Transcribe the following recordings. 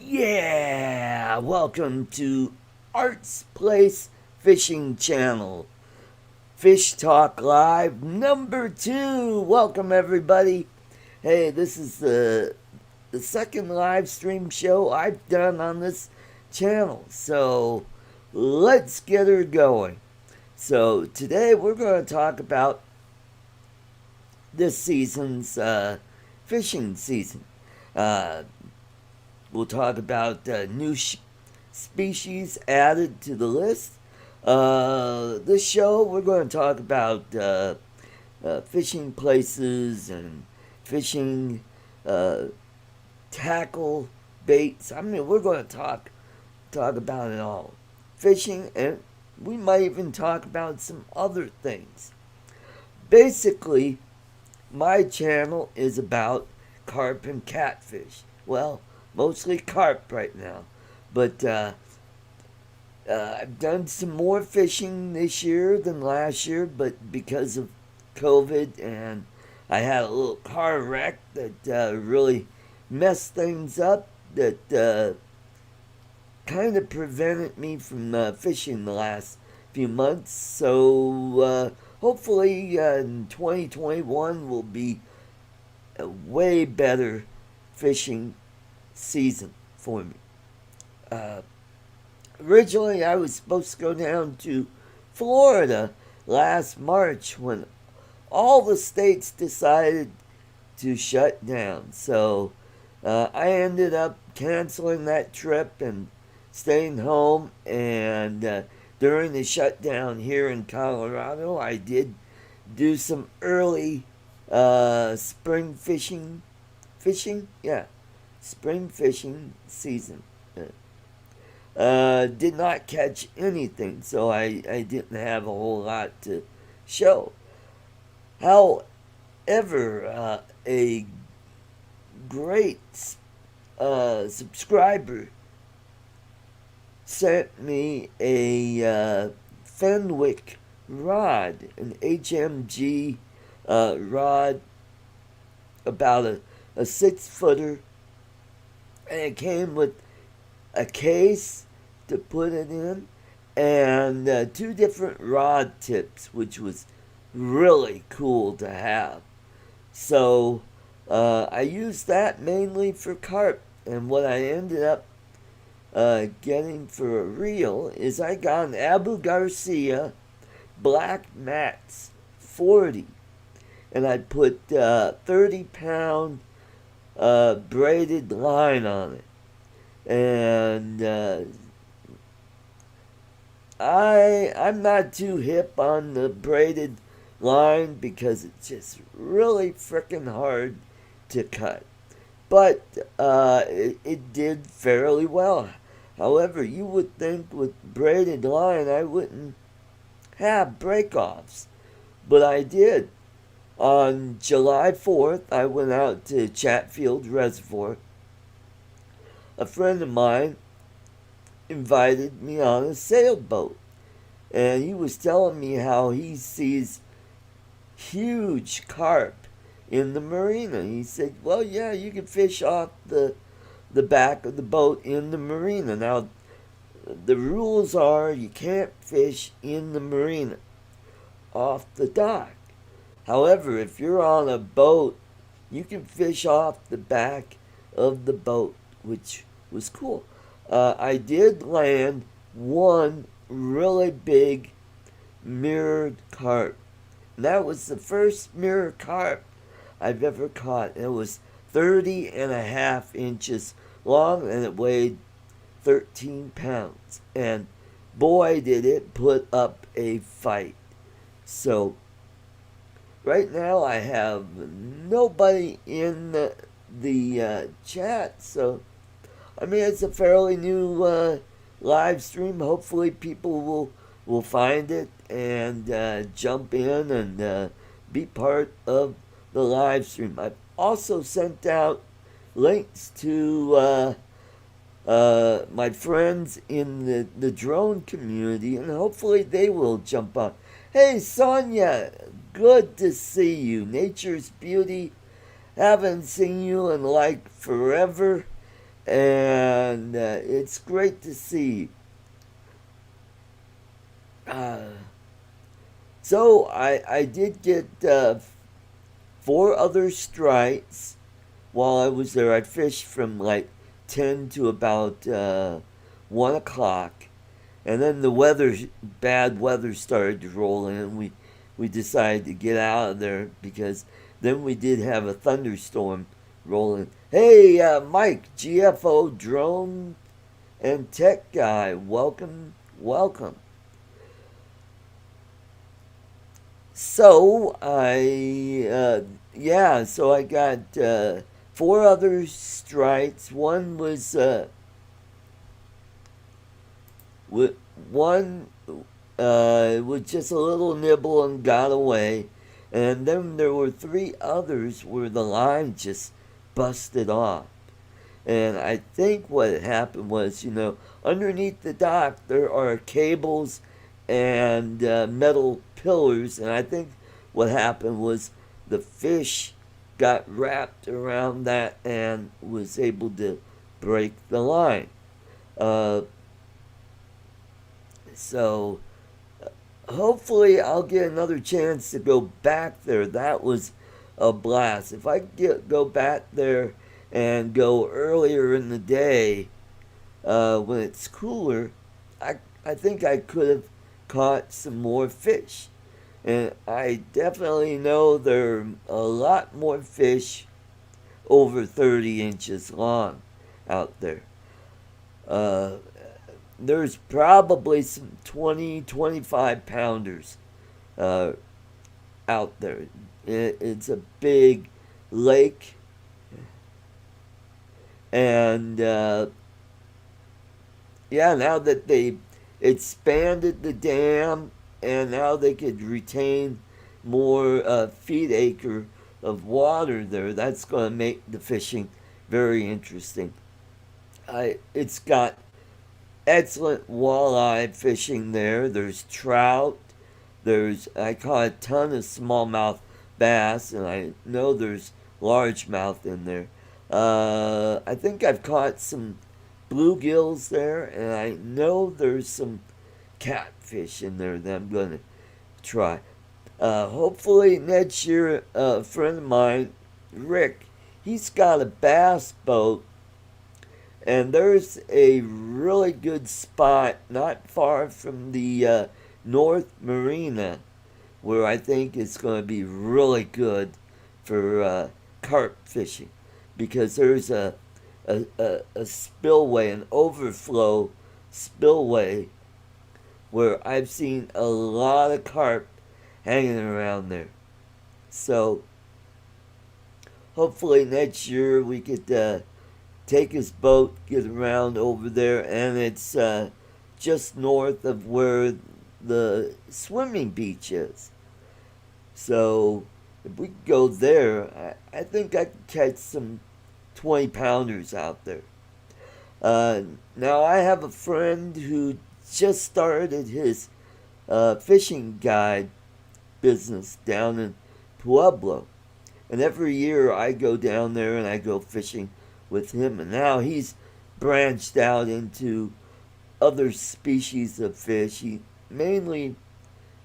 Yeah, welcome to Art's Place Fishing Channel. Fish Talk Live number 2. Welcome everybody. Hey, this is the second live stream show I've done on this channel. So, let's get her going. So, today we're going to talk about this season's fishing season. Uh, We'll talk about new species added to the list. This show, we're going to talk about fishing places and fishing tackle baits. I mean, we're going to talk about it all. Fishing, and we might even talk about some other things. Basically, my channel is about carp and catfish. Well, mostly carp right now. But I've done some more fishing this year than last year, but because of COVID and I had a little car wreck that really messed things up, that kind of prevented me from fishing the last few months. So hopefully in 2021 will be a way better fishing season for me. Uh, Originally, I was supposed to go down to Florida last March when all the states decided to shut down. So I ended up canceling that trip and staying home. And during the shutdown here in Colorado, I did do some early spring fishing. Fishing? Yeah, spring fishing season. Did not catch anything, so I didn't have a whole lot to show. However, a great subscriber sent me a Fenwick rod, an HMG rod, about a 6-footer, and it came with a case to put it in and 2 different rod tips, which was really cool to have. So I used that mainly for carp, and what I ended up getting for a reel is I got an Abu Garcia Black Max 40, and I put 30-pound braided line on it. And I'm not too hip on the braided line because it's just really freaking hard to cut. But it did fairly well. However, you would think with braided line I wouldn't have breakoffs, but I did. On July 4th, I went out to Chatfield Reservoir. A friend of mine invited me on a sailboat, and he was telling me how he sees huge carp in the marina. He said, well, yeah, you can fish off the back of the boat in the marina. Now, the rules are you can't fish in the marina off the dock. However, if you're on a boat, you can fish off the back of the boat, which was cool. I did land one really big mirrored carp. And that was the first mirror carp I've ever caught. It was 30 and a half inches long, and it weighed 13 pounds. And boy, did it put up a fight. So right now I have nobody in the chat, so I mean it's a fairly new live stream. Hopefully people will find it and jump in and be part of the live stream. I've also sent out links to my friends in the drone community, and hopefully they will jump on. Hey Sonia, good to see you. Nature's Beauty, haven't seen you in like forever. and it's great to see. Uh, so I did get 4 other strikes while I was there. I fished from like 10 to about 1 o'clock. And then bad weather started to roll in. And we decided to get out of there because then we did have a thunderstorm rolling. Hey, Mike, GFO drone and tech guy, welcome, welcome. So so I got 4 other strikes. One was one was just a little nibble and got away, and then there were 3 others where the line just busted off. And I think what happened was, underneath the dock there are cables and metal pillars, and I think what happened was the fish got wrapped around that and was able to break the line. Uh, so hopefully I'll get another chance to go back there. That was a blast. If I go back there and go earlier in the day when it's cooler, I think I could have caught some more fish. And I definitely know there are a lot more fish over 30 inches long out there. Uh, there's probably some 20, 25 pounders uh, out there. It's a big lake, and now that they expanded the dam and now they could retain more feet acre of water there, that's going to make the fishing very interesting. It's got excellent walleye fishing there. There's trout. I caught a ton of smallmouth bass, and I know there's largemouth in there. I think I've caught some bluegills there, and I know there's some catfish in there that I'm going to try. Hopefully next year, a friend of mine, Rick, he's got a bass boat, and there's a really good spot not far from the North Marina where I think it's going to be really good for carp fishing, because there's a spillway, an overflow spillway, where I've seen a lot of carp hanging around there. So hopefully next year we could take his boat, get around over there, and it's just north of where the swimming beach is. So if we go there, I think I could catch some 20 pounders out there. Now I have a friend who just started his fishing guide business down in Pueblo. And every year I go down there and I go fishing with him. And now he's branched out into other species of fish. He mainly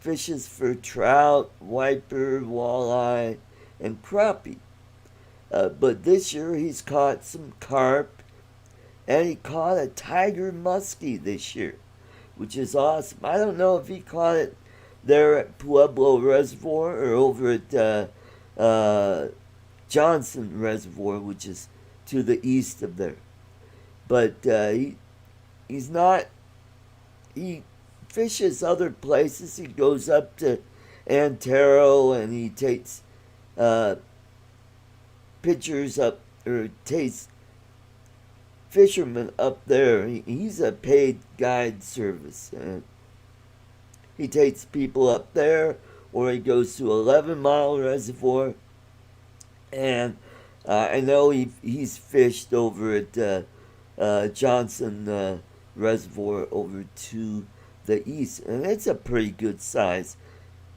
fishes for trout, wiper, walleye, and crappie. But this year he's caught some carp, and he caught a tiger muskie this year, which is awesome. I don't know if he caught it there at Pueblo Reservoir or over at Johnson Reservoir, which is to the east of there. But he's not. He fishes other places. He goes up to Antero and he takes pictures up, or takes fishermen up there. He's a paid guide service. He takes people up there, or he goes to 11 Mile Reservoir. And I know he's fished over at Johnson Reservoir over to the east. And it's a pretty good size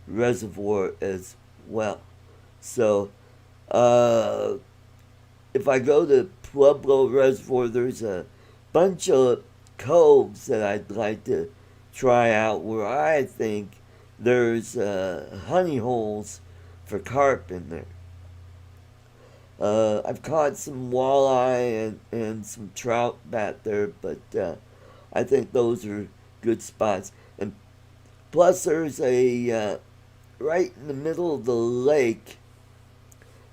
reservoir as well. So if I go to Pueblo Reservoir, there's a bunch of coves that I'd like to try out where I think there's honey holes for carp in there. I've caught some walleye and some trout back there, but I think those are good spots. And plus, there's a right in the middle of the lake,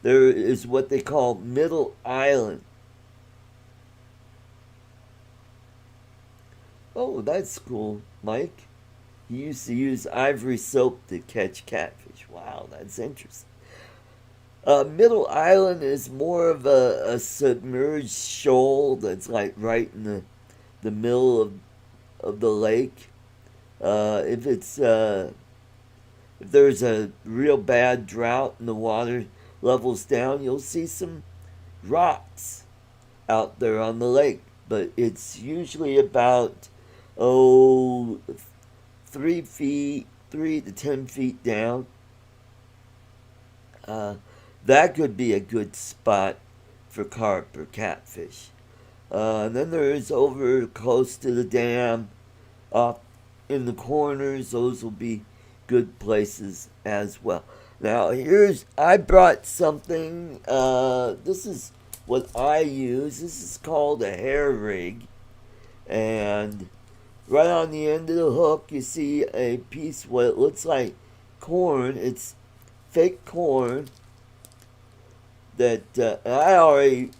there is what they call Middle Island. Oh, that's cool, Mike. He used to use ivory soap to catch catfish. Wow, that's interesting. Middle Island is more of a submerged shoal that's like right in the middle of the lake. If it's if there's a real bad drought and the water levels down, you'll see some rocks out there on the lake. But it's usually about oh 3 feet, 3 to 10 feet down. Uh, that could be a good spot for carp or catfish. And then there's over close to the dam, off in the corners. Those will be good places as well. Now I brought something. This is what I use. This is called a hair rig, and right on the end of the hook you see a piece what it looks like corn. It's fake corn that I already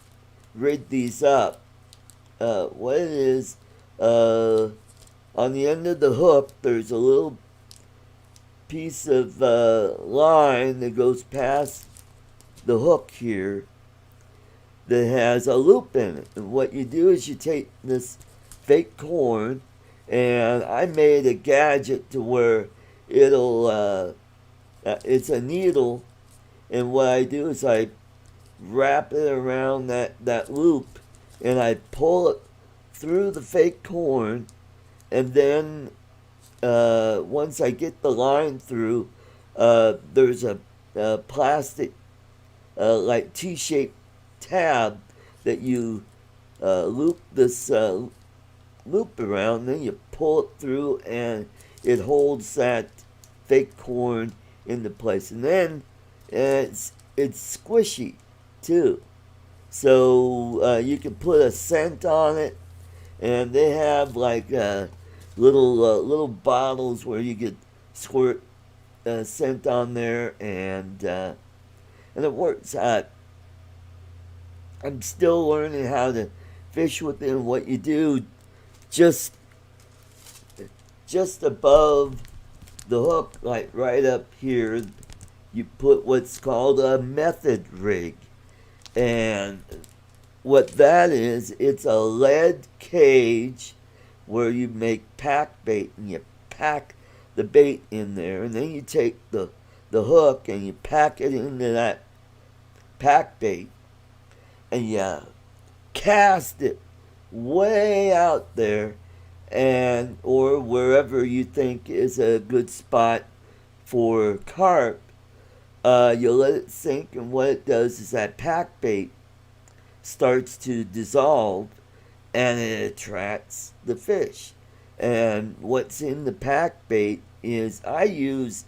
rigged these up. What it is, on the end of the hook there's a little piece of line that goes past the hook here that has a loop in it. And what you do is you take this fake corn, and I made a gadget to where it's a needle, and what I do is I wrap it around that loop, and I pull it through the fake corn, and then once I get the line through, there's a plastic like T-shaped tab that you loop this loop around, then you pull it through, and it holds that fake corn into place. And then it's squishy too, so you can put a scent on it, and they have like little bottles where you could squirt scent on there, and it works. I'm still learning how to fish with it. And what you do, just above the hook, like right up here, you put what's called a method rig. And what that is, it's a lead cage where you make pack bait, and you pack the bait in there, and then you take the hook and you pack it into that pack bait, and you cast it way out there, and or wherever you think is a good spot for carp. You let it sink, and what it does is that pack bait starts to dissolve, and it attracts the fish. And what's in the pack bait is I use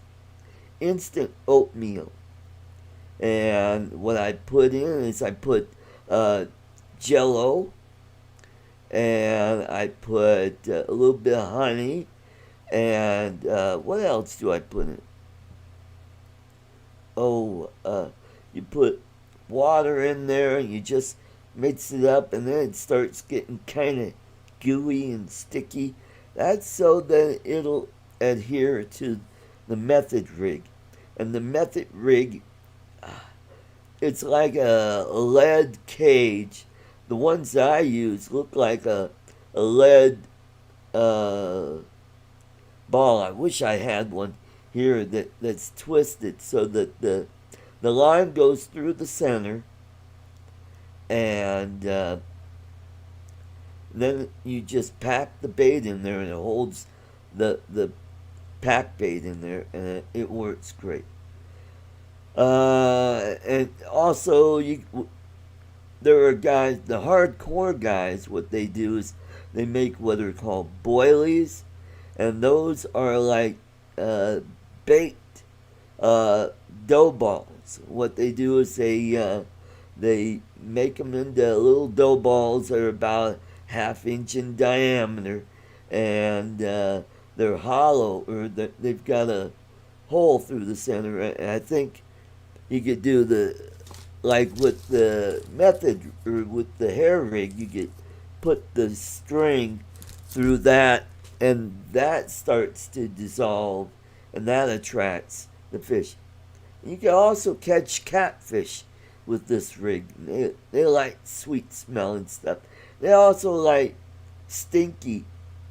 instant oatmeal, and what I put in is I put Jello, and I put a little bit of honey, and what else do I put in? You put water in there, and you just mix it up, and then it starts getting kind of gooey and sticky. That's so that it'll adhere to the method rig. And the method rig, it's like a lead cage. The ones that I use look like a lead ball. I wish I had one here that's twisted so that the line goes through the center, and then you just pack the bait in there, and it holds the pack bait in there, and it works great. And also, there are guys, the hardcore guys, what they do is they make what are called boilies, and those are like uh, baked uh, dough balls. What they do is they make them into little dough balls that are about half-inch in diameter, and they're hollow, or they've got a hole through the center. And I think you could do the like with the method or with the hair rig, you could put the string through that, and that starts to dissolve, and that attracts the fish. You can also catch catfish with this rig. They like sweet smelling stuff. They also like stinky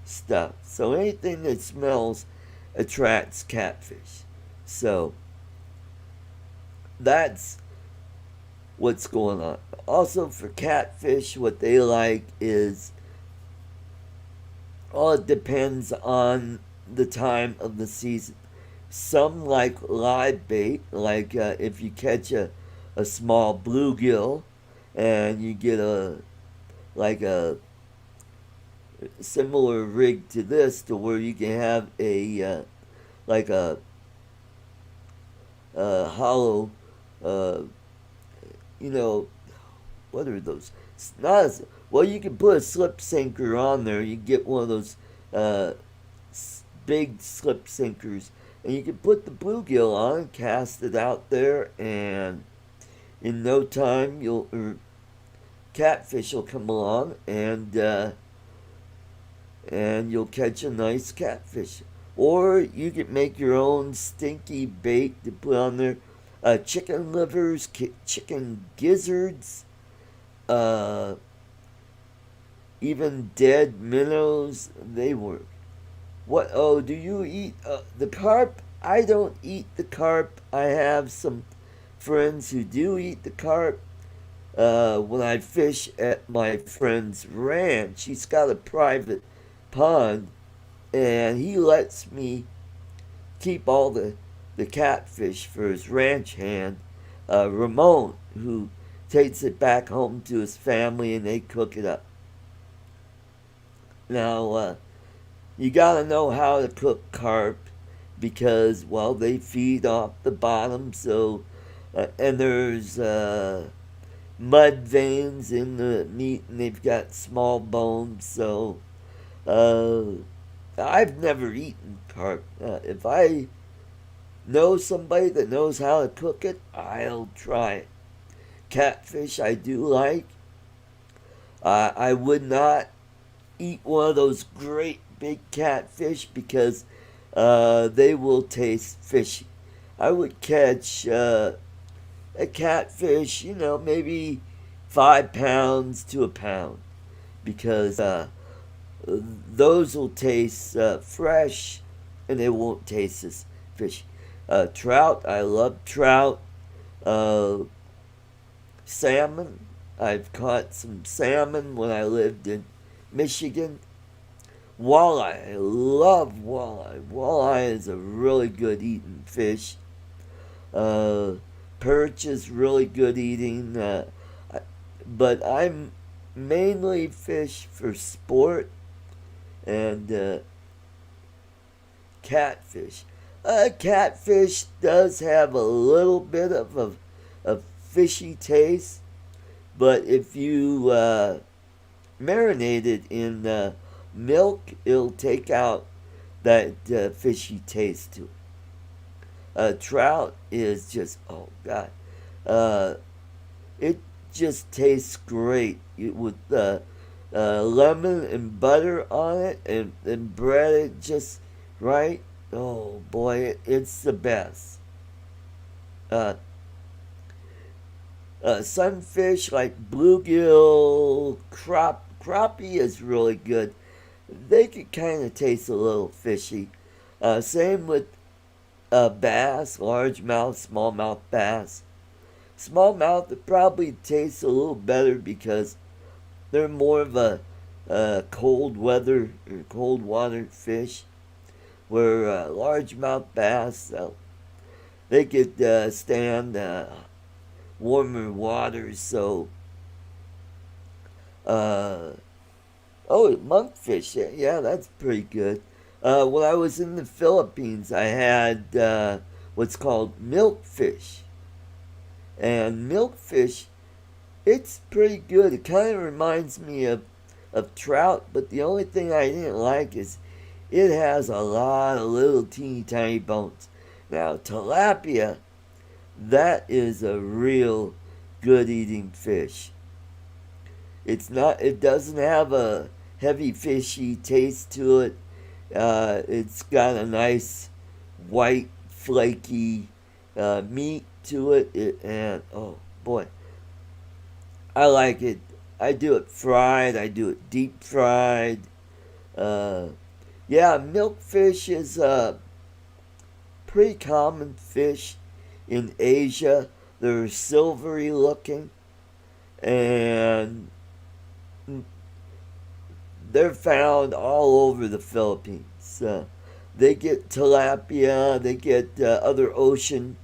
stuff. So anything that smells attracts catfish. So that's what's going on. Also for catfish, what they like is all it depends on the time of the season. Some like live bait, like if you catch a small bluegill and you get a similar rig to this to where you can have like a hollow uh, you know, what are those? It's not as, well, you can put a slip sinker on there. You get one of those uh, big slip sinkers, and you can put the bluegill on, cast it out there, and in no time, catfish will come along, and you'll catch a nice catfish. Or you can make your own stinky bait to put on there. Chicken livers, chicken gizzards, uh, even dead minnows, they work. What? Oh, do you eat the carp? I don't eat the carp. I have some friends who do eat the carp. When I fish at my friend's ranch, he's got a private pond, and he lets me keep all the catfish for his ranch hand, Ramon, who takes it back home to his family and they cook it up. Now, you gotta know how to cook carp because, well, they feed off the bottom, so, and there's mud veins in the meat and they've got small bones, so, I've never eaten carp. If I know somebody that knows how to cook it, I'll try it. Catfish I do like. I would not eat one of those great big catfish because they will taste fishy. I would catch a catfish, maybe 5 pounds to a pound because those will taste fresh and they won't taste as fishy. Trout, I love trout. Salmon, I've caught some salmon when I lived in Michigan. Walleye, I love walleye. Walleye is a really good eating fish. Perch is really good eating. But I'm mainly fish for sport and catfish. Catfish does have a little bit of a fishy taste, but if you marinate it in milk, it'll take out that fishy taste to it. Trout is just, oh God, it just tastes great with lemon and butter on it and bread it just right. Oh boy, it's the best. Sunfish like bluegill, crappie is really good. They can kind of taste a little fishy. Same with bass, largemouth, smallmouth bass. Smallmouth it probably tastes a little better because they're more of a cold weather or cold water fish. Where largemouth bass, they could stand warmer waters, so Uh, oh, monkfish. Yeah, that's pretty good. When I was in the Philippines, I had what's called milkfish. And milkfish, it's pretty good. It kind of reminds me of trout, but the only thing I didn't like is it has a lot of little teeny tiny bones. Now, tilapia, that is a real good eating fish. It doesn't have a heavy fishy taste to it. It's got a nice white flaky meat to and oh boy, I like it. I do it fried. I do it deep fried. Uh, yeah, milkfish is a pretty common fish in Asia. They're silvery looking, and they're found all over the Philippines. They get tilapia, they get other ocean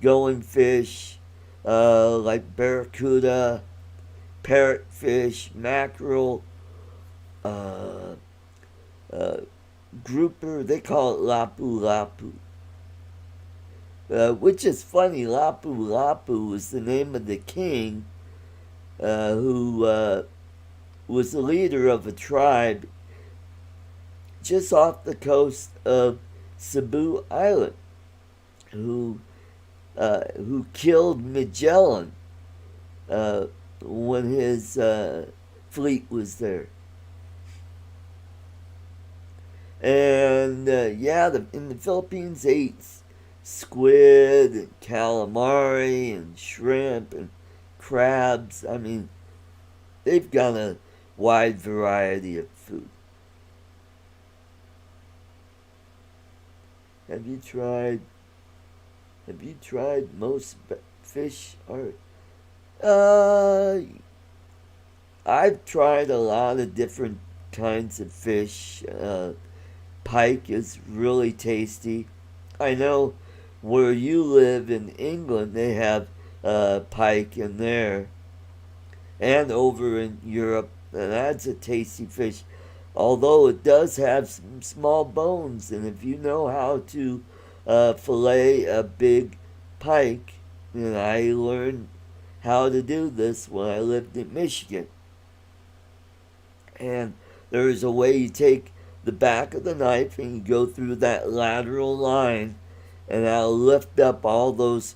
going fish like barracuda, parrotfish, mackerel, uh, uh, grouper. They call it lapu lapu. Which is funny, Lapu Lapu was the name of the king who was the leader of a tribe just off the coast of Cebu Island, who killed Magellan when his fleet was there. And yeah, in the Philippines, they eat squid and calamari and shrimp and crabs. I mean, they've got a wide variety of food. Have you tried? Have you tried most fish? Or I've tried a lot of different kinds of fish. Pike is really tasty. I know where you live in England, they have pike in there, and over in Europe, and that's a tasty fish. Although it does have some small bones, and if you know how to fillet a big pike, and I learned how to do this when I lived in Michigan, and there is a way you take the back of the knife and you go through that lateral line, and that'll lift up all those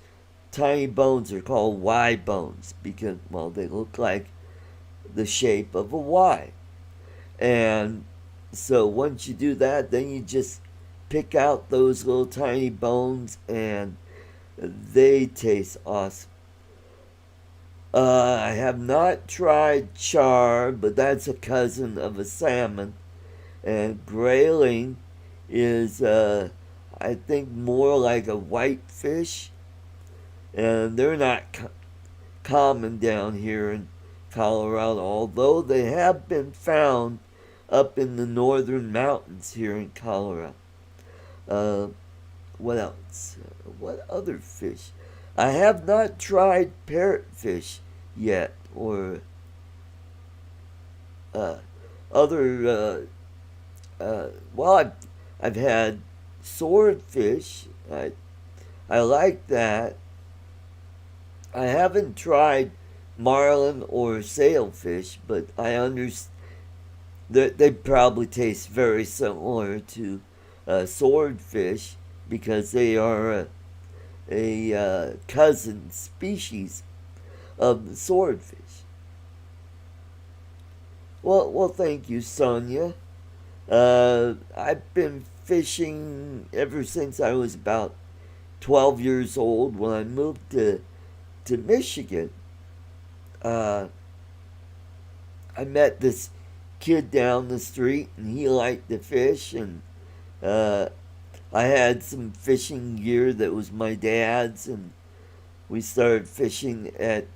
tiny bones. They're called Y bones because, well, they look like the shape of a Y. And so once you do that, then you just pick out those little tiny bones, and they taste awesome. I have not tried char, but that's a cousin of a salmon. And grayling is, I think, more like a white fish. And they're not common down here in Colorado, although they have been found up in the northern mountains here in Colorado. Uh, what else? What other fish? I have not tried parrotfish yet, or uh, other. Well, I've had swordfish. I like that. I haven't tried marlin or sailfish, but I understand that they probably taste very similar to swordfish because they are a cousin species of the swordfish. Well, thank you, Sonia. I've been fishing ever since I was about 12 years old. When I moved to Michigan, uh, I met this kid down the street, and he liked to fish, and uh, I had some fishing gear that was my dad's, and we started fishing at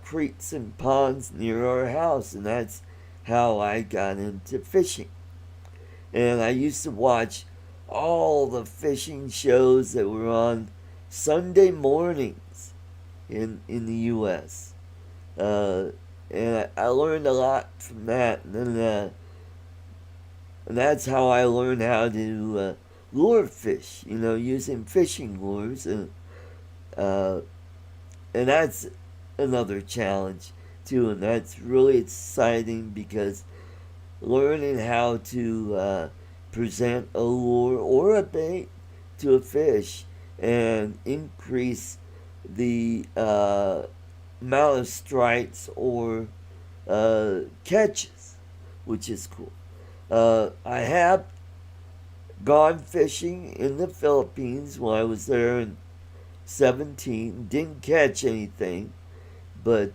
creeks and ponds near our house, and that's how I got into fishing. And I used to watch all the fishing shows that were on Sunday mornings in the U.S. Uh, and I learned a lot from that. And that's how I learned how to lure fish. Using fishing lures, uh, and that's another challenge too. And that's really exciting because learning how to present a lure or a bait to a fish and increase the amount of strikes or catches, which is cool. I have gone fishing in the Philippines when I was there in 17. Didn't catch anything, but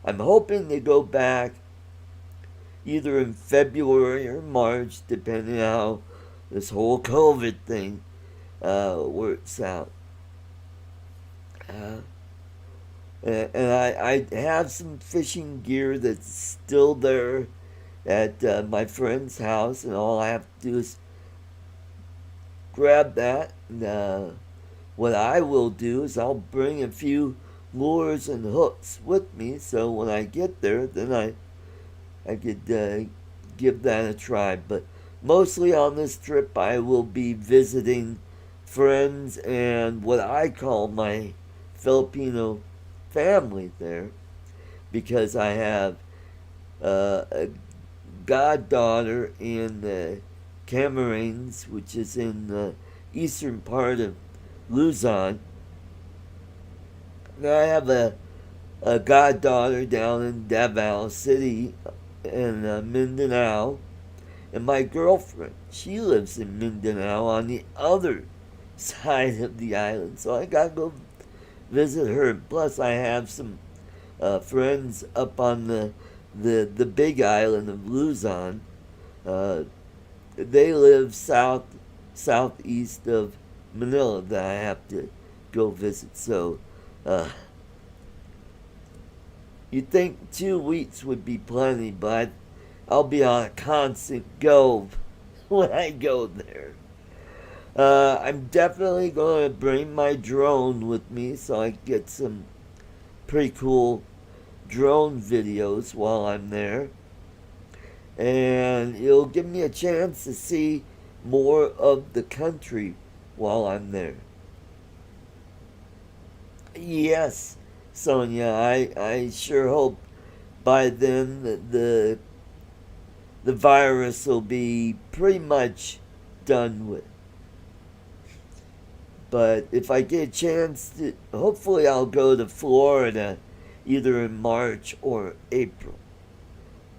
I'm hoping to go back either in February or March, depending on how this whole COVID thing works out. Uh, and I have some fishing gear that's still there at my friend's house, and all I have to do is grab that. And what I will do is I'll bring a few lures and hooks with me, so when I get there, then I could give that a try. But mostly on this trip, I will be visiting friends and what I call my Filipino family there, because I have a goddaughter in Camarines, which is in the eastern part of Luzon. And I have a goddaughter down in Davao City in Mindanao. And my girlfriend, she lives in Mindanao on the other side of the island. So I gotta go visit her. Plus, I have some friends up on the big island of Luzon. They live southeast of Manila that I have to go visit. So you'd think 2 weeks would be plenty, but I'll be on a constant go when I go there. I'm definitely going to bring my drone with me so I get some pretty cool drone videos while I'm there. And it'll give me a chance to see more of the country while I'm there. Yes, Sonia, I sure hope by then the virus will be pretty much done with. But if I get a chance to, hopefully I'll go to Florida either in March or April.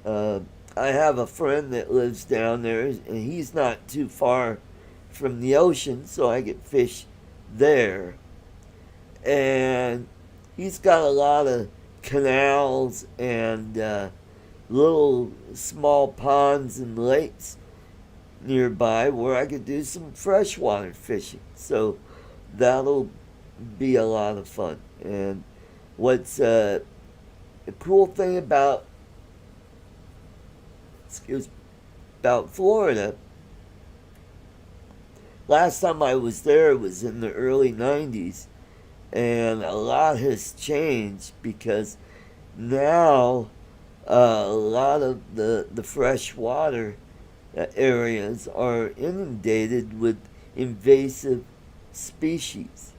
I have a friend that lives down there, and he's not too far from the ocean, so I get fish there. And he's got a lot of canals and little small ponds and lakes nearby where I could do some freshwater fishing. So that'll be a lot of fun. And what's the cool thing about Florida, last time I was there was in the early 90s, and a lot has changed because now a lot of the freshwater areas are inundated with invasive species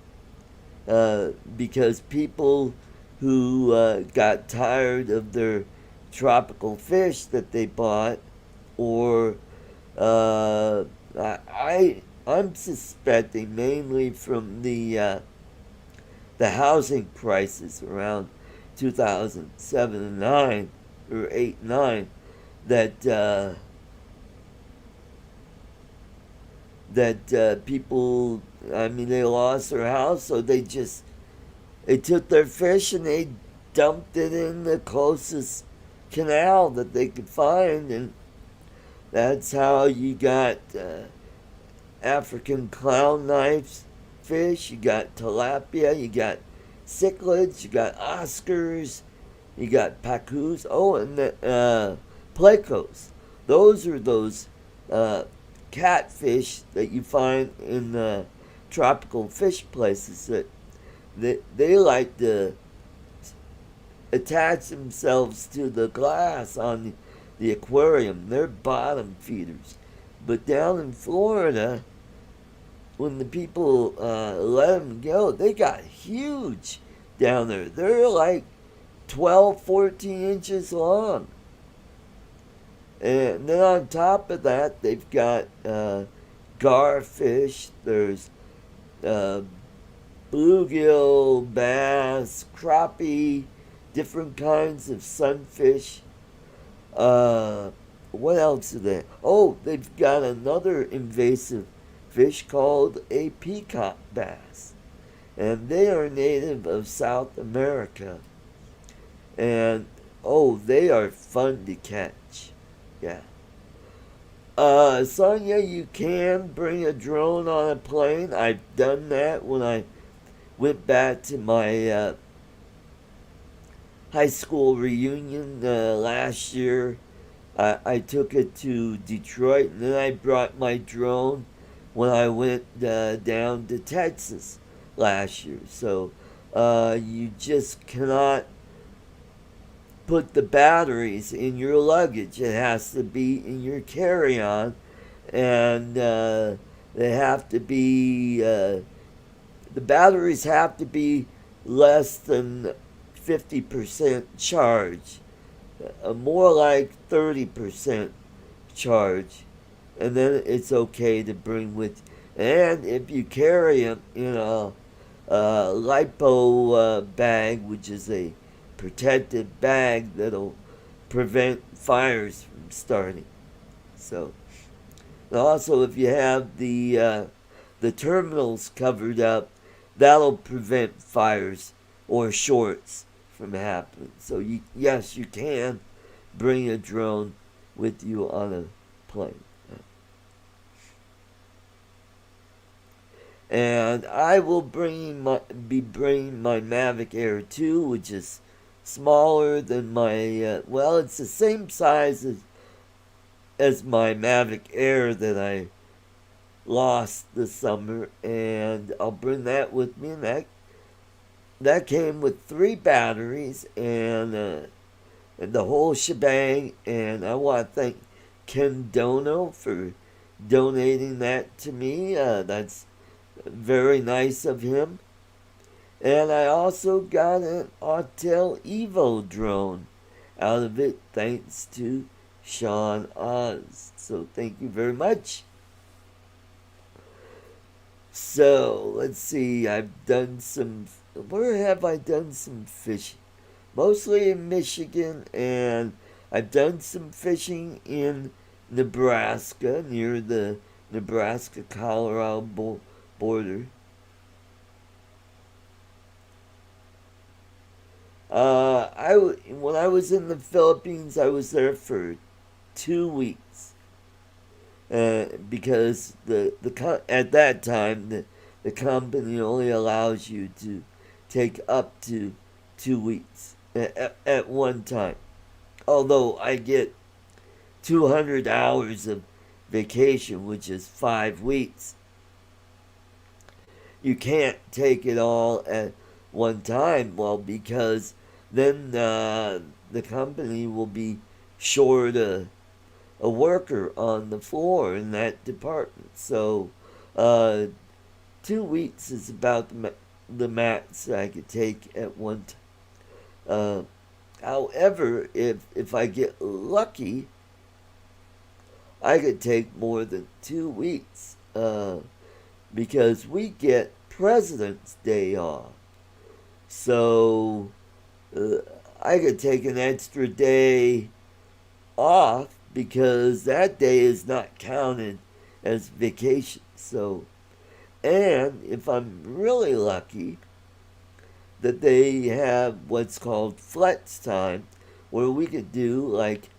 because people who got tired of their tropical fish that they bought, or I'm suspecting mainly from the housing crisis around 2007 and 9 or 8 9 that people, I mean, they lost their house, so they took their fish and they dumped it in the closest canal that they could find, and that's how you got African clown knives fish, you got tilapia, you got cichlids, you got Oscars, you got pacus, and the plecos. Those are those catfish that you find in the tropical fish places that they like to attach themselves to the glass on the aquarium. They're bottom feeders. But down in Florida, when the people let them go, they got huge down there. They're like 12, 14 inches long. And then on top of that, they've got garfish. There's uh, bluegill, bass, crappie, different kinds of sunfish. What else is there? Oh, they've got another invasive fish called a peacock bass. And they are native of South America. And, oh, they are fun to catch. Yeah. Sonia, you can bring a drone on a plane. I've done that when I went back to my high school reunion last year. I took it to Detroit, and then I brought my drone when I went down to Texas last year. So you just cannot put the batteries in your luggage. It has to be in your carry-on, and they have to be the batteries have to be less than 50% charge, more like 30% charge, and then it's okay to bring with you. And if you carry them in a lipo bag, which is a protected bag that'll prevent fires from starting. So, and also if you have the terminals covered up, that'll prevent fires or shorts from happening. So yes, you can bring a drone with you on a plane. And I will be bringing my Mavic Air 2, which is smaller than my, well, it's the same size as my Mavic Air that I lost this summer, and I'll bring that with me. And that came with 3 batteries and the whole shebang. And I want to thank Ken Dono for donating that to me. That's very nice of him. And I also got an Autel Evo drone out of it, thanks to Sean Oz. So thank you very much. So let's see, where have I done some fishing? Mostly in Michigan, and I've done some fishing in Nebraska, near the Nebraska-Colorado border. When I was in the Philippines, I was there for 2 weeks. Because at that time the company only allows you to take up to 2 weeks at one time. Although I get 200 hours of vacation, which is 5 weeks. You can't take it all at one time, well, because then the company will be short a worker on the floor in that department. So 2 weeks is about the max I could take at one time. However, if I get lucky, I could take more than 2 weeks, because we get President's Day off. So I could take an extra day off, because that day is not counted as vacation. So, and if I'm really lucky, that they have what's called flex time, where we could do like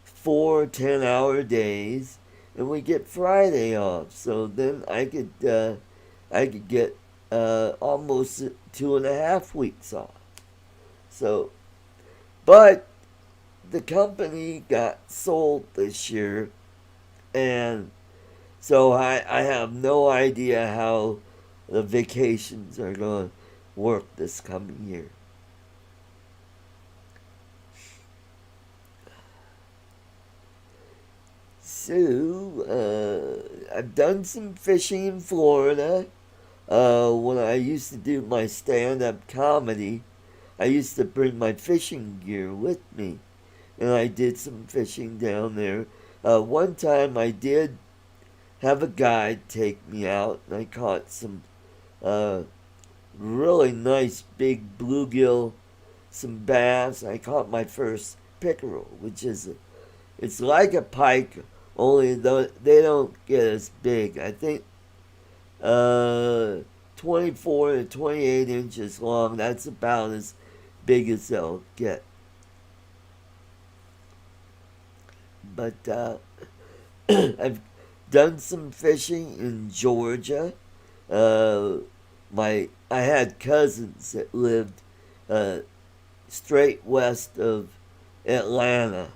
4 10-hour days, and we get Friday off. So then I could get almost 2.5 weeks off. So, but the company got sold this year, and so I have no idea how the vacations are going to work this coming year. I've done some fishing in Florida. When I used to do my stand-up comedy, I used to bring my fishing gear with me, and I did some fishing down there. One time I did have a guide take me out, and I caught some uh, really nice big bluegill, some bass. I caught my first pickerel, which is it's like a pike, only though they don't get as big. I think uh, 24 to 28 inches long. That's about as big as they'll get. But I've done some fishing in Georgia. Uh, I had cousins that lived uh, straight west of Atlanta,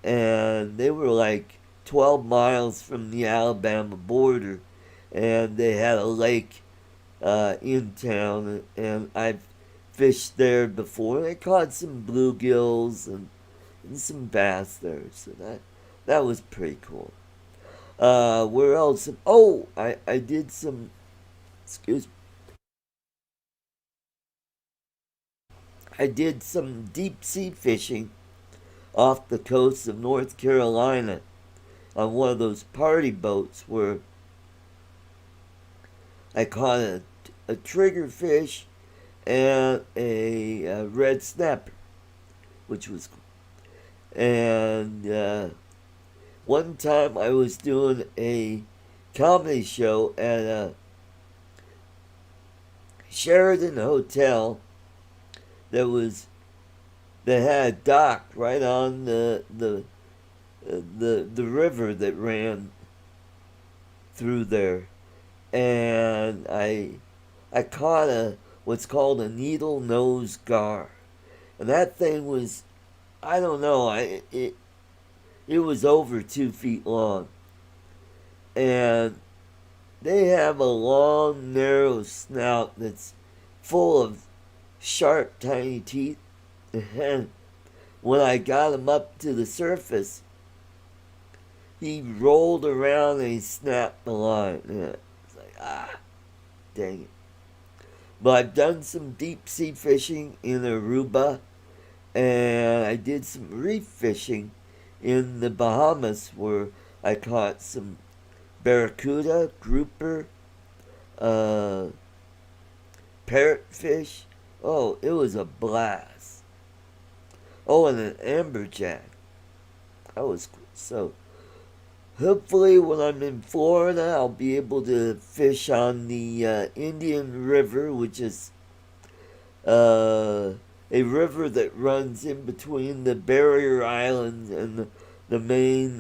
and they were like 12 miles from the Alabama border, and they had a lake in town, and I've fished there before. I caught some bluegills and some bass there, so that was pretty cool. Where else? Oh, I did some. Excuse me. I did some deep sea fishing off the coast of North Carolina on one of those party boats where I caught a triggerfish and a red snapper, which was cool. And one time I was doing a comedy show at a Sheraton hotel that had a dock right on the river that ran through there, and I caught what's called a needle nose gar, and that thing was, I don't know, it was over 2 feet long, and they have a long narrow snout that's full of sharp tiny teeth, and when I got him up to the surface, he rolled around and he snapped the line. Yeah, it's like, dang it. But I've done some deep sea fishing in Aruba, and I did some reef fishing in the Bahamas where I caught some barracuda, grouper, uh, parrotfish. Oh, it was a blast. Oh, and an amberjack. That was cool. So, hopefully, when I'm in Florida, I'll be able to fish on the Indian River, which is a river that runs in between the barrier islands and the main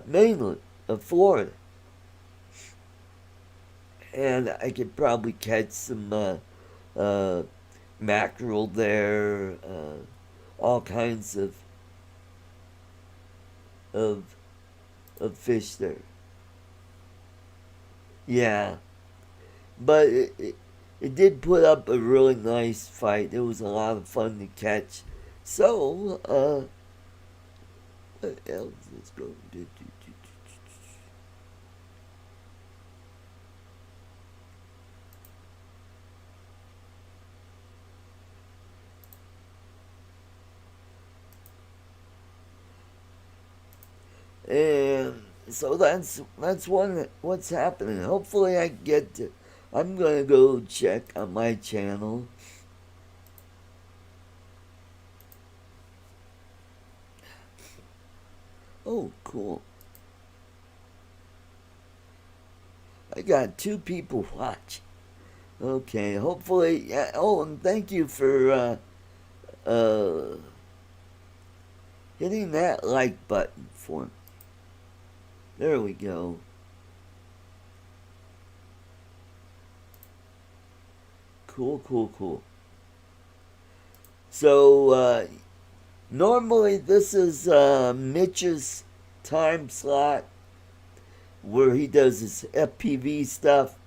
mainland of Florida. And I could probably catch some mackerel there, all kinds of of fish there. Yeah, but it did put up a really nice fight. It was a lot of fun to catch. So, what else is going to do? And so that's what's happening. Hopefully I get to. I'm gonna go check on my channel. Oh, cool. I got 2 people watching. Okay, hopefully. Yeah. Oh, and thank you for uh, hitting that like button for me. There we go. Cool, cool, cool. So, normally this is Mitch's time slot where he does his FPV stuff.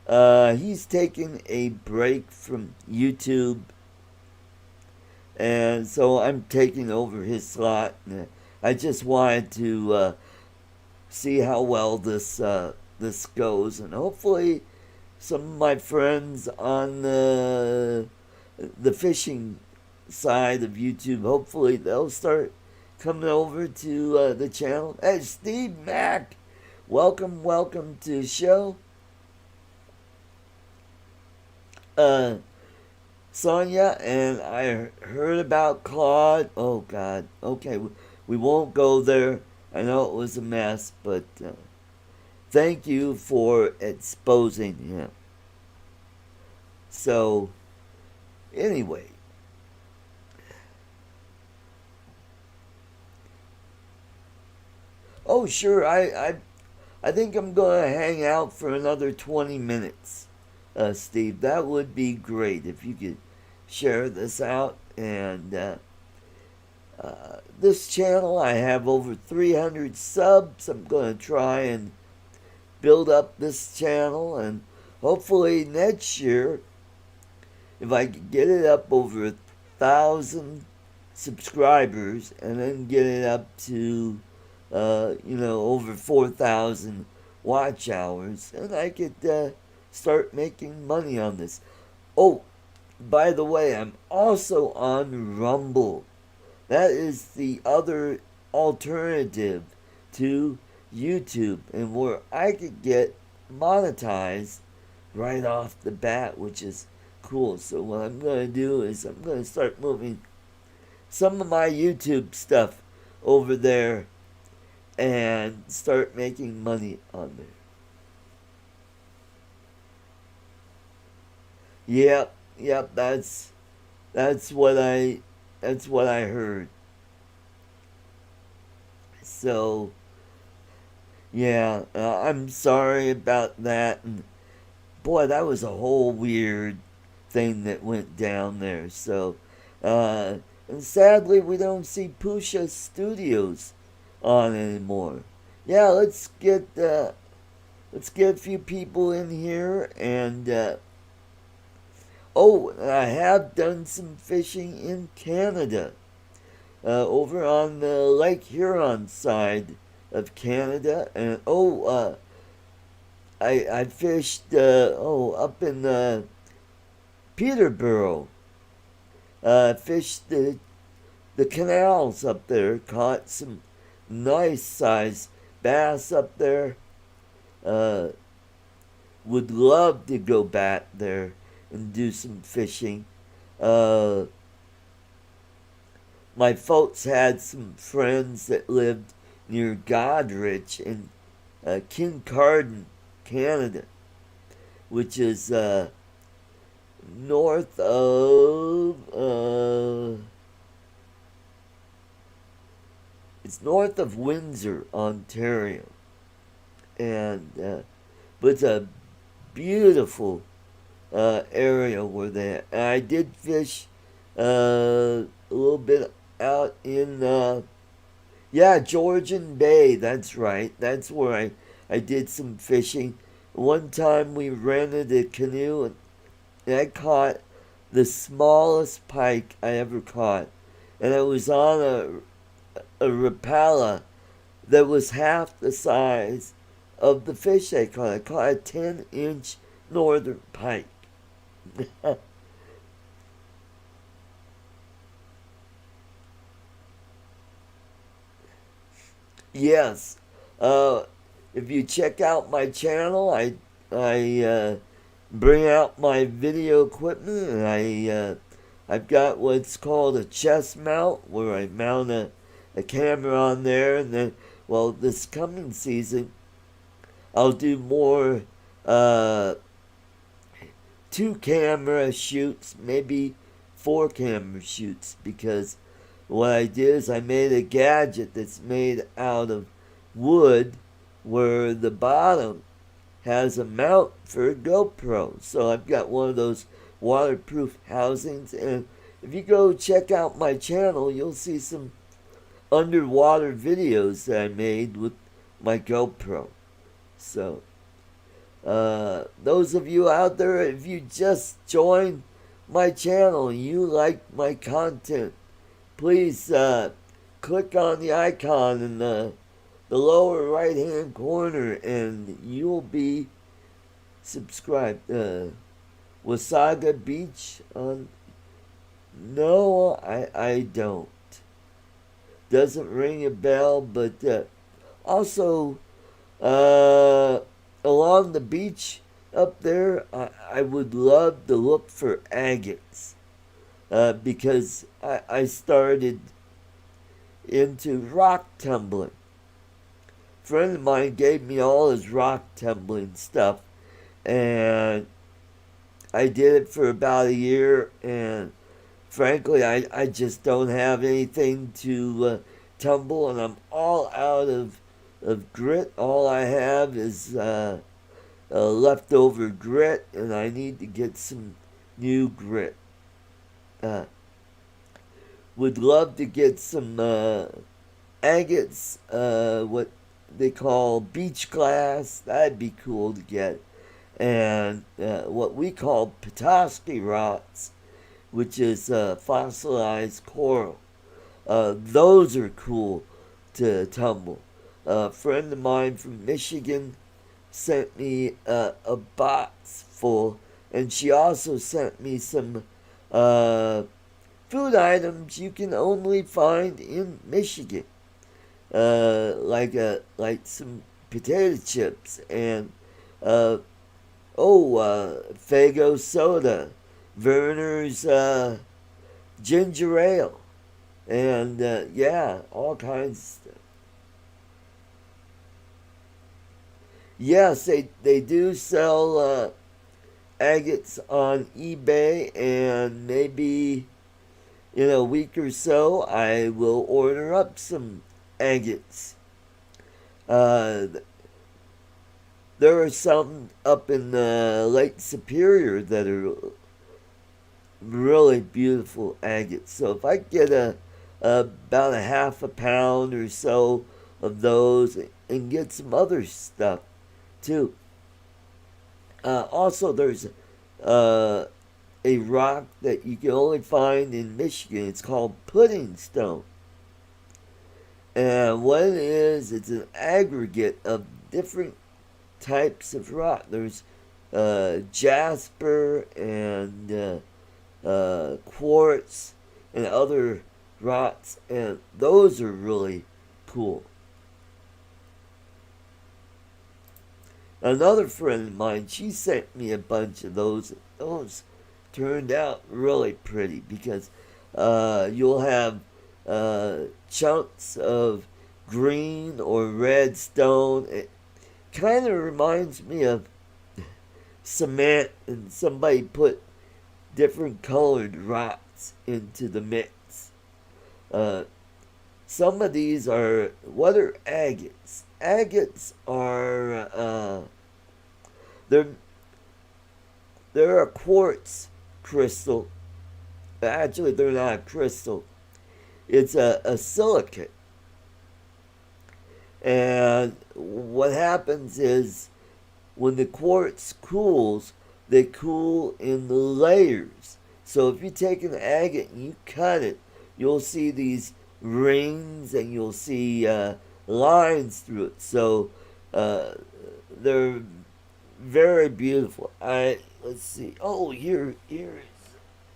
He's taking a break from YouTube, and so I'm taking over his slot. And I just wanted to see how well this goes, and hopefully some of my friends on the fishing side of YouTube, hopefully they'll start coming over to the channel. Hey, Steve Mack, welcome to the show. Sonia, and I heard about Claude. Oh God. Okay, we won't go there. I know it was a mess, but thank you for exposing him. So, anyway. Oh, sure. I think I'm going to hang out for another 20 minutes, Steve. That would be great if you could share this out. And this channel, I have over 300 subs. I'm going to try and build up this channel. And hopefully next year, if I could get it up over 1,000 subscribers and then get it up to over 4,000 watch hours, and I could start making money on this. Oh, by the way, I'm also on Rumble. That is the other alternative to YouTube, and where I could get monetized right off the bat, which is cool. So what I'm going to do is I'm going to start moving some of my YouTube stuff over there and start making money on there. Yep, that's what I heard. So yeah, I'm sorry about that. And boy, that was a whole weird thing that went down there. So and sadly, we don't see Pusha Studios on anymore. Yeah, let's get a few people in here, and I have done some fishing in Canada, over on the Lake Huron side of Canada, and I fished up in Peterborough. Fished the canals up there, caught some nice size bass up there. Would love to go back there and do some fishing. My folks had some friends that lived near Godrich in Kincardine, Canada, which is north of it's north of Windsor, Ontario, and but it's a beautiful area where they. And I did fish a little bit out in Georgian Bay. That's right. That's where I did some fishing. One time we rented a canoe and I caught the smallest pike I ever caught, and it was on a Rapala that was half the size of the fish I caught. I caught a 10-inch northern pike. Yes. Uh, if you check out my channel, I bring out my video equipment, and I've got what's called a chest mount, where I mount a camera on there, and then, well, this coming season I'll do more uh, 2 camera shoots, maybe 4 camera shoots, because what I did is I made a gadget that's made out of wood, where the bottom has a mount for a GoPro. So I've got one of those waterproof housings, and if you go check out my channel, you'll see some underwater videos that I made with my GoPro. So those of you out there, if you just joined my channel and you like my content, please click on the icon in the lower right hand corner and you'll be subscribed. Wasaga Beach on. No, I don't. Doesn't ring a bell, but also along the beach up there, I would love to look for agates because I started into rock tumbling. A friend of mine gave me all his rock tumbling stuff, and I did it for about a year, and frankly, I just don't have anything to tumble, and I'm all out of grit. All I have is leftover grit, and I need to get some new grit. Uh, would love to get some agates, what they call beach glass. That'd be cool to get. And what we call Petoskey rots, which is fossilized coral. Those are cool to tumble. A friend of mine from Michigan sent me a box full, and she also sent me some food items you can only find in Michigan, like some potato chips and Fago soda, Werner's ginger ale, and yeah, all kinds of stuff. Yes, they do sell agates on eBay, and maybe in a week or so I will order up some agates. Uh, there are some up in Lake Superior that are really beautiful agates. So if I get about a half a pound or so of those and get some other stuff too. Also, there's a rock that you can only find in Michigan. It's called pudding stone. And what it is, it's an aggregate of different types of rock. There's jasper and quartz and other rocks, and those are really cool. Another friend of mine, she sent me a bunch of those. Those turned out really pretty because you'll have chunks of green or red stone. It kind of reminds me of cement, and somebody put different colored rocks into the mix. Uh, some of these are, what are agates? Agates are they're they're a quartz crystal. Actually, they're not a crystal. It's a silicate. And what happens is when the quartz cools, they cool in the layers. So if you take an agate and you cut it, you'll see these rings and you'll see lines through it. So they're very beautiful. Let's see. Oh, here's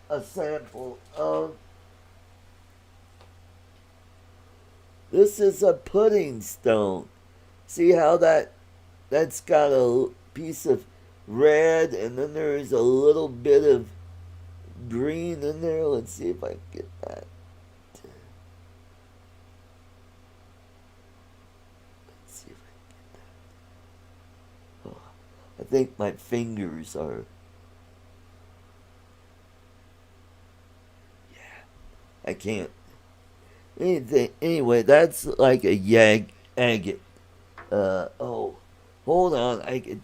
a sample of. This is a pudding stone. See how that's got a piece of red, and then there's a little bit of green in there. Let's see if I can get that. Let's see if I can get that. Oh, I think my fingers are. Yeah, I can't. Anything. Anyway, that's like a agate. Oh, hold on. I could.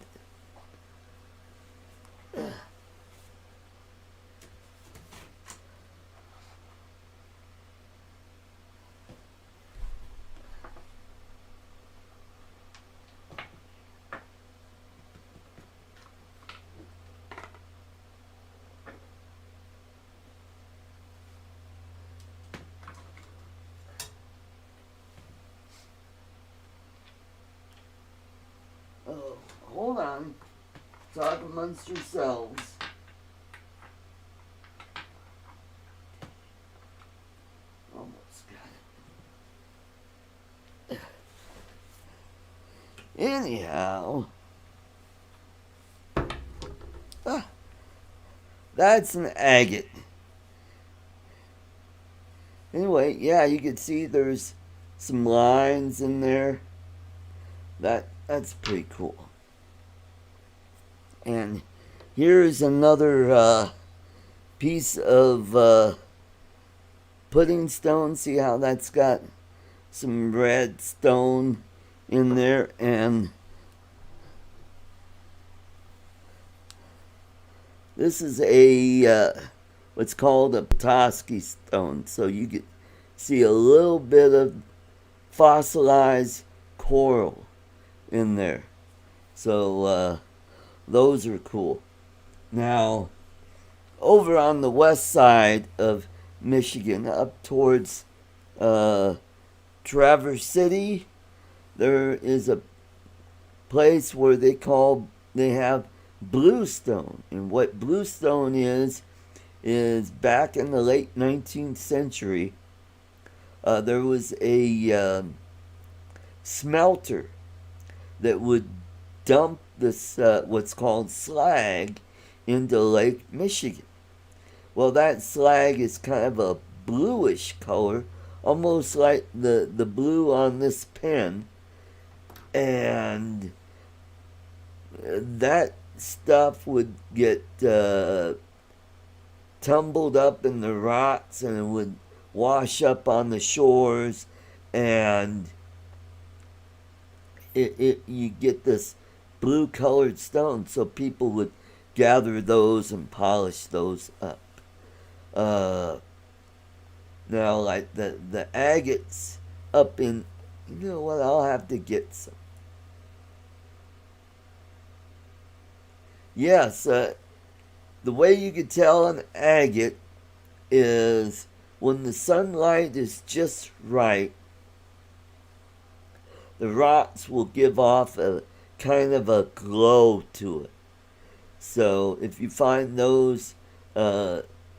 on. Talk amongst yourselves. Almost got it. Anyhow. That's an agate. Anyway, yeah, you can see there's some lines in there. That's pretty cool. And here's another piece of pudding stone. See how that's got some red stone in there, and this is a what's called a Petoskey stone. So you can see a little bit of fossilized coral in there. So those are cool. Now, over on the west side of Michigan, up towards Traverse City, there is a place where they have bluestone. And what bluestone is back in the late 19th century, there was a smelter that would dump this what's called slag into Lake Michigan. Well, that slag is kind of a bluish color, almost like the blue on this pen, and that stuff would get tumbled up in the rocks, and it would wash up on the shores, and you get this blue colored stone. So people would gather those and polish those up. Now, like the agates up in, you know what, I'll have to get some. Yes, the way you can tell an agate is when the sunlight is just right, the rocks will give off a kind of a glow to it. So if you find those,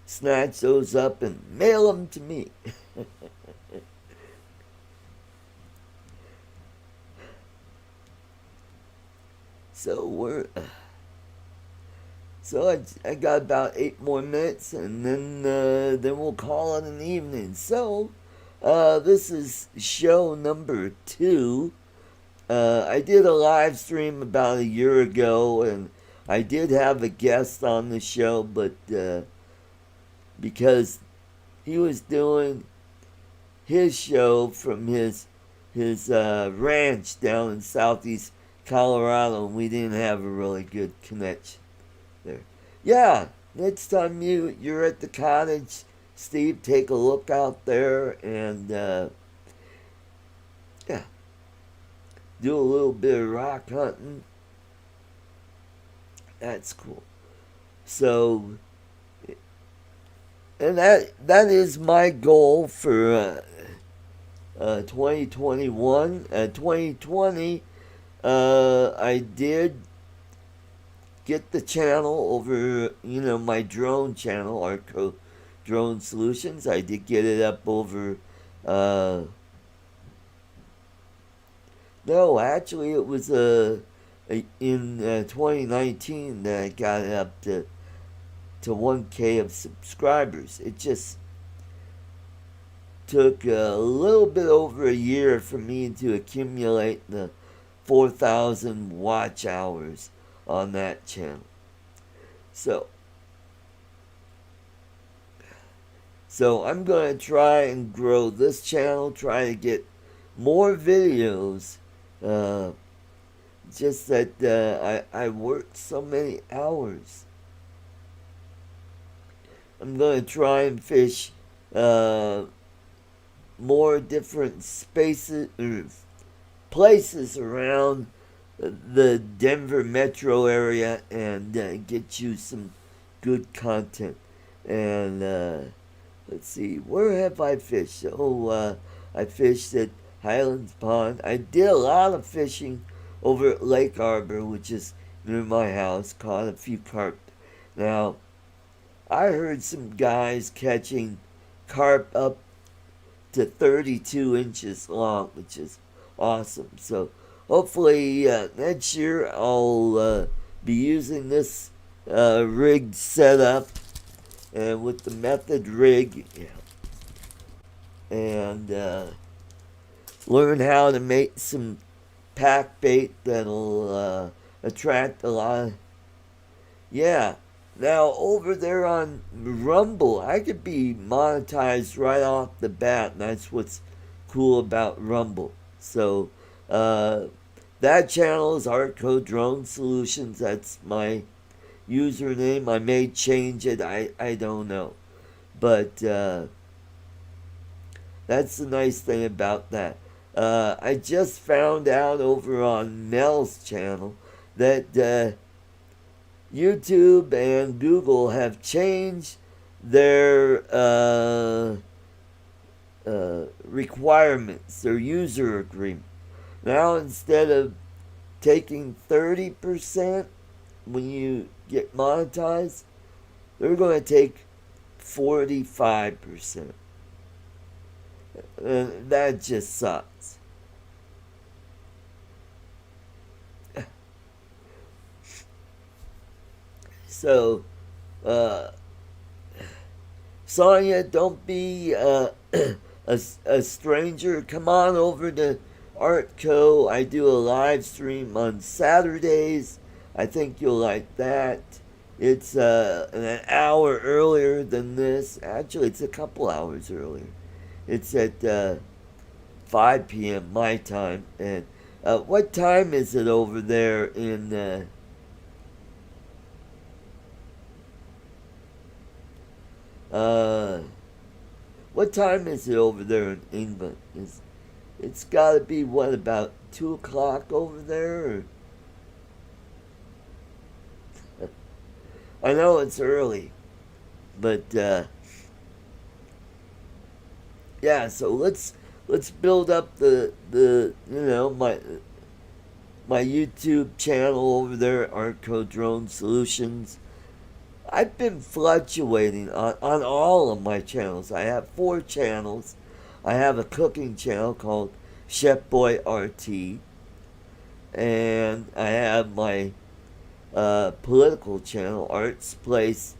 snatch those up and mail them to me. So I got about 8 more minutes, and then we'll call it an evening. So this is show number 2. I did a live stream about a year ago, and I did have a guest on the show, but because he was doing his show from his ranch down in southeast Colorado, and we didn't have a really good connection there. Yeah, next time you're at the cottage, Steve, take a look out there, and yeah, do a little bit of rock hunting. That's cool. So, and that is my goal for 2021. 2020, I did get the channel over, my drone channel, Arco Drone Solutions. I did get it up over, no, actually it was in 2019 that I got it up to 1K of subscribers. It just took a little bit over a year for me to accumulate the 4,000 watch hours on that channel. So I'm going to try and grow this channel, try to get more videos. Just that I worked so many hours. I'm going to try and fish more different spaces or places around the Denver metro area, and get you some good content. And let's see, where have I fished? I fished at Highlands Pond. I did a lot of fishing over at Lake Arbor, which is near my house, caught a few carp. Now, I heard some guys catching carp up to 32 inches long, which is awesome. So hopefully next year I'll be using this rig setup and with the method rig, and learn how to make some pack bait that'll attract a lot of, yeah. Now over there on Rumble, I could be monetized right off the bat, and that's what's cool about Rumble. So that channel is Artco Drone Solutions. That's my username. I may change it. I don't know, but that's the nice thing about that. I just found out over on Mel's channel that YouTube and Google have changed their requirements, their user agreement. Now, instead of taking 30% when you get monetized, they're going to take 45%. That just sucks. So, Sonya, don't be a stranger. Come on over to Artco. I do a live stream on Saturdays. I think you'll like that. It's an hour earlier than this. Actually, it's a couple hours earlier. It's at 5 p.m. my time. And what time is it over there in... what time is it over there in England? It's got to be, what, about 2 o'clock over there? I know it's early, but yeah. So let's build up the my YouTube channel over there, Artco Drone Solutions. I've been fluctuating on all of my channels. I have 4 channels. I have a cooking channel called Chef Boy RT, and I have my political channel, Arts Place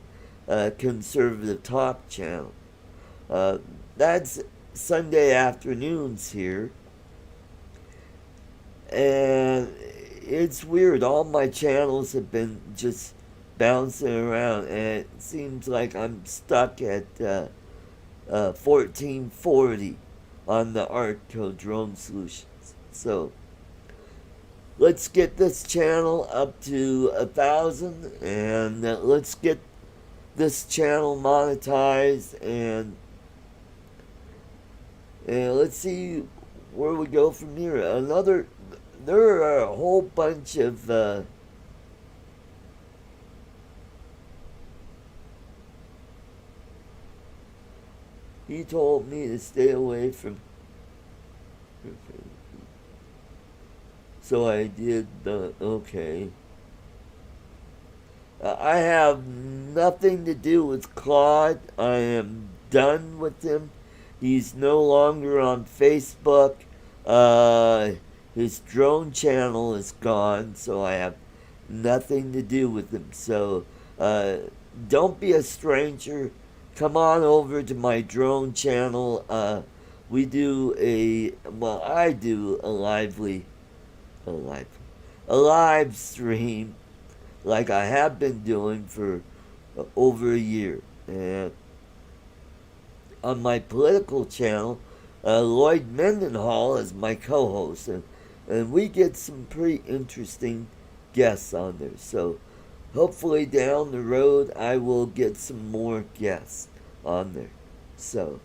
Conservative Talk channel. That's Sunday afternoons here, and it's weird. All my channels have been just bouncing around, and it seems like I'm stuck at 1440 on the Artco Drone Solutions. So let's get this channel up to 1,000, and let's get this channel monetized, and let's see where we go from here. There are a whole bunch of he told me to stay away from, so I did. Okay. I have nothing to do with Claude. I am done with him. He's no longer on Facebook. His drone channel is gone, so I have nothing to do with him. So don't be a stranger. Come on over to my drone channel. I do a live stream like I have been doing for over a year. And on my political channel, Lloyd Mendenhall is my co-host, and we get some pretty interesting guests on there. So hopefully down the road I will get some more guests on there. So,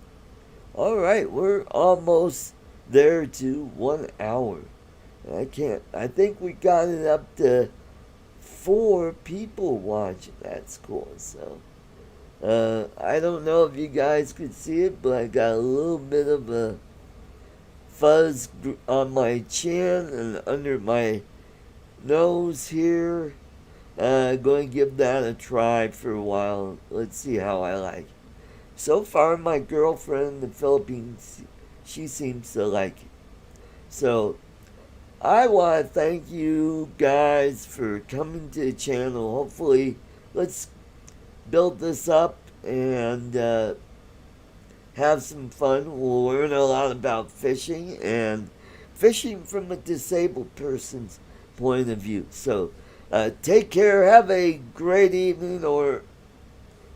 alright, we're almost there to 1 hour. I think we got it up to 4 people watching. That's cool. So, I don't know if you guys could see it, but I got a little bit of a fuzz on my chin and under my nose here. Going to give that a try for a while. Let's see how I like it. So far, my girlfriend in the Philippines, she seems to like it. So, I want to thank you guys for coming to the channel. Hopefully, let's build this up and have some fun. We'll learn a lot about fishing and fishing from a disabled person's point of view. So, take care. Have a great evening or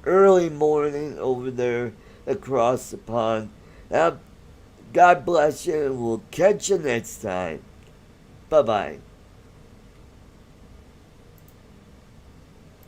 early morning over there across the pond. God bless you, and we'll catch you next time. Bye bye.